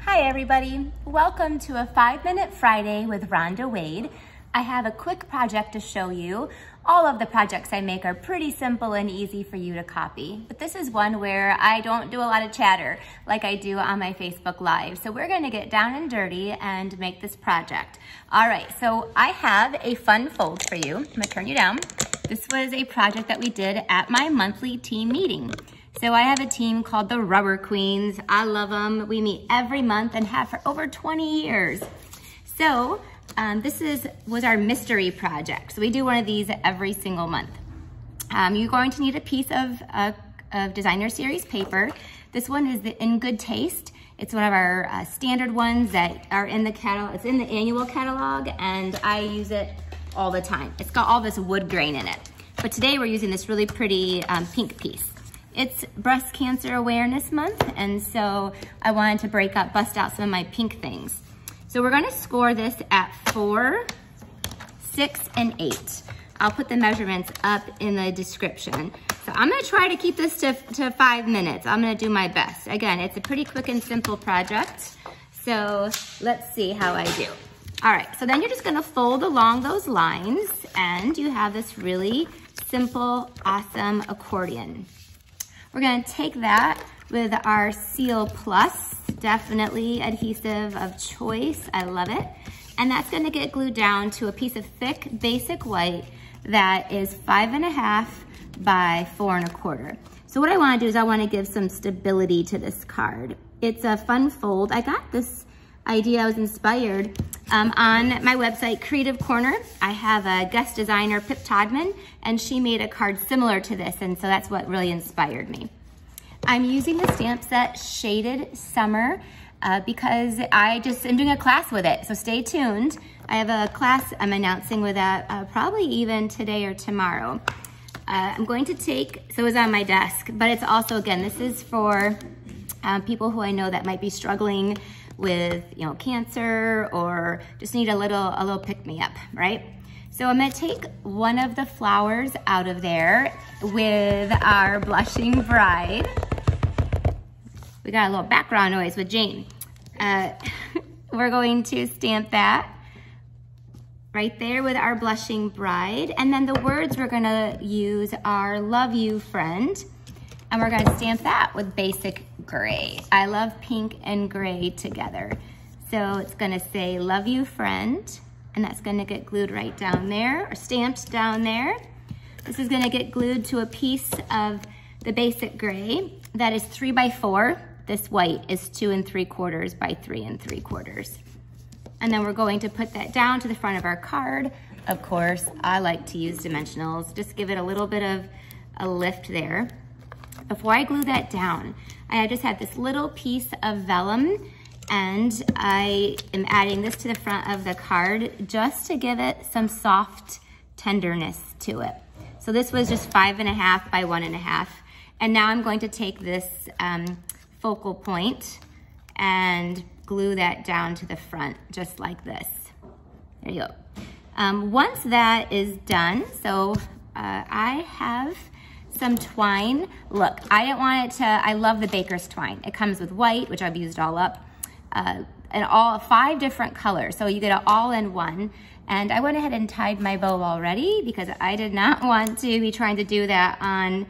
Hi everybody, welcome to a 5-Minute Friday with Ronda Wade. I have a quick project to show you. All of the projects I make are pretty simple and easy for you to copy, but this is one where I don't do a lot of chatter like I do on my Facebook Live. So we're gonna get down and dirty and make this project. All right, so I have a fun fold for you. I'm gonna turn you down. This was a project that we did at my monthly team meeting. So I have a team called the Rubber Queens. I love them. We meet every month and have for over 20 years. So this was our mystery project. So we do one of these every single month. You're going to need a piece of designer series paper. This one is in good taste. It's one of our standard ones that are in the catalog. It's in the annual catalog and I use it all the time. It's got all this wood grain in it. But today we're using this really pretty pink piece. It's Breast Cancer Awareness Month, and so I wanted to bust out some of my pink things. So we're gonna score this at 4, 6, and 8. I'll put the measurements up in the description. So I'm gonna try to keep this to 5 minutes. I'm gonna do my best. Again, it's a pretty quick and simple project. So let's see how I do. All right, so then you're just gonna fold along those lines and you have this really simple, awesome accordion. We're gonna take that with our Seal Plus, definitely adhesive of choice, I love it. And that's gonna get glued down to a piece of thick basic white that is 5.5 by 4 1/4. So what I wanna do is I wanna give some stability to this card. It's a fun fold. I got this idea, I was inspired on my website, Creative Corner. I have a guest designer, Pip Todman, and she made a card similar to this, and so that's what really inspired me. I'm using the stamp set Shaded Summer because I just am doing a class with it, so stay tuned. I have a class I'm announcing with that probably even today or tomorrow. I'm going to take, so it's on my desk, but it's also, again, this is for people who I know that might be struggling with, cancer or just need a little pick-me-up, right? So I'm gonna take one of the flowers out of there with our Blushing Bride. We got a little background noise with Jane. We're going to stamp that right there with our Blushing Bride. And then the words we're gonna use are Love You Friend. And we're gonna stamp that with basic gray. I love pink and gray together. So it's gonna say, Love You Friend, and that's gonna get glued right down there, or stamped down there. This is gonna get glued to a piece of the basic gray that is 3 by 4. This white is 2 3/4 by 3 3/4. And then we're going to put that down to the front of our card. Of course, I like to use dimensionals, just give it a little bit of a lift there. Before I glue that down, I just have this little piece of vellum and I am adding this to the front of the card just to give it some soft tenderness to it. So this was just 5.5 by 1.5. And now I'm going to take this focal point and glue that down to the front just like this. There you go. Once that is done, so I have some twine. Look, I didn't want it to, I love the baker's twine. It comes with white, which I've used all up, and all 5 different colors. So you get it all in one. And I went ahead and tied my bow already because I did not want to be trying to do that on,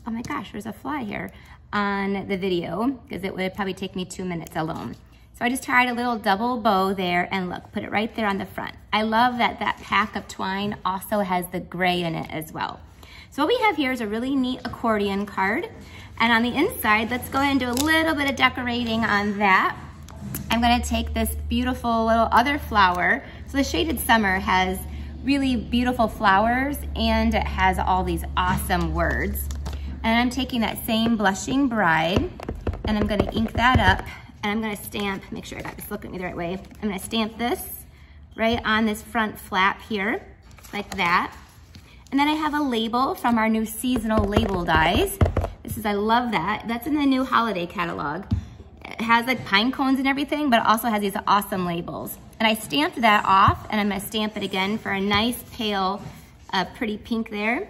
oh my gosh, there's a fly here, on the video because it would probably take me 2 minutes alone. So I just tied a little double bow there and look, put it right there on the front. I love that that pack of twine also has the gray in it as well. So what we have here is a really neat accordion card. And on the inside, let's go ahead and do a little bit of decorating on that. I'm gonna take this beautiful little other flower. So the Shaded Summer has really beautiful flowers and it has all these awesome words. And I'm taking that same Blushing Bride and I'm gonna ink that up and I'm gonna stamp, make sure I got this, look at me the right way. I'm gonna stamp this right on this front flap here, like that. And then I have a label from our new seasonal label dies. I love that. That's in the new holiday catalog. It has like pine cones and everything, but it also has these awesome labels. And I stamped that off and I'm gonna stamp it again for a nice pale, pretty pink there.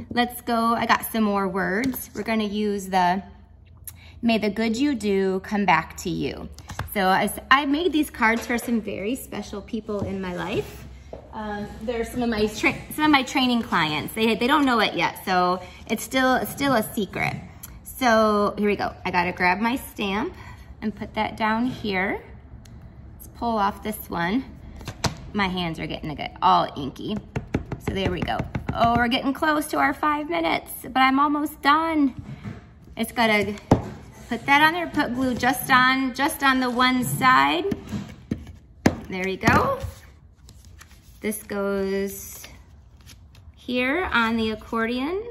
Let's go, I got some more words. We're gonna use the, may the good you do come back to you. So I made these cards for some very special people in my life. They're some of my training clients. They don't know it yet, so it's still a secret. So here we go. I gotta grab my stamp and put that down here. Let's pull off this one. My hands are getting to get all inky. So there we go. Oh, we're getting close to our 5 minutes, but I'm almost done. It's gotta put that on there, put glue just on the one side. There we go. This goes here on the accordion.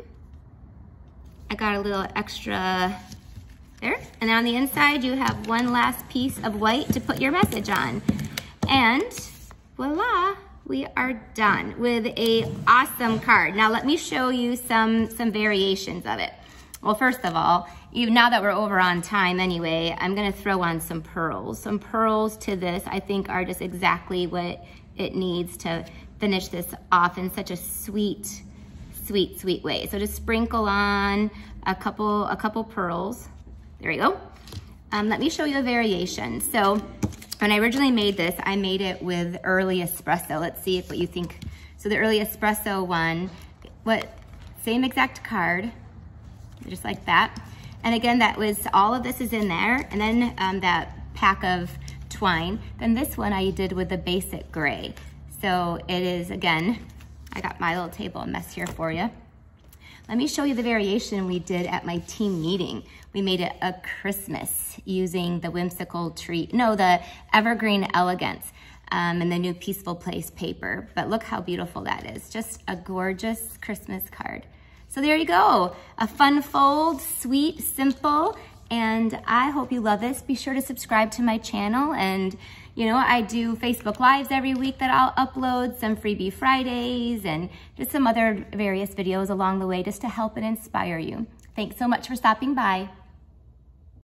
I got a little extra there. And on the inside, you have one last piece of white to put your message on. And voila, we are done with a awesome card. Now let me show you some variations of it. Well, first of all, now that we're over on time anyway, I'm gonna throw on some pearls. Some pearls to this, I think, are just exactly what it needs to finish this off in such a sweet, sweet, sweet way. So just sprinkle on a couple pearls. There we go. Let me show you a variation. So when I originally made this, I made it with early espresso. Let's see what you think. So the early espresso one, same exact card, just like that. And again, that was, all of this is in there. And then that pack of twine. Then this one I did with the basic gray. So it is, again, I got my little table mess here for you. Let me show you the variation we did at my team meeting. We made it a Christmas using the the Evergreen Elegance and the new Peaceful Place paper. But look how beautiful that is. Just a gorgeous Christmas card. So there you go. A fun fold, sweet, simple, and I hope you love this. Be sure to subscribe to my channel, and I do Facebook Lives every week that I'll upload, some Freebie Fridays, and just some other various videos along the way just to help and inspire you. Thanks so much for stopping by.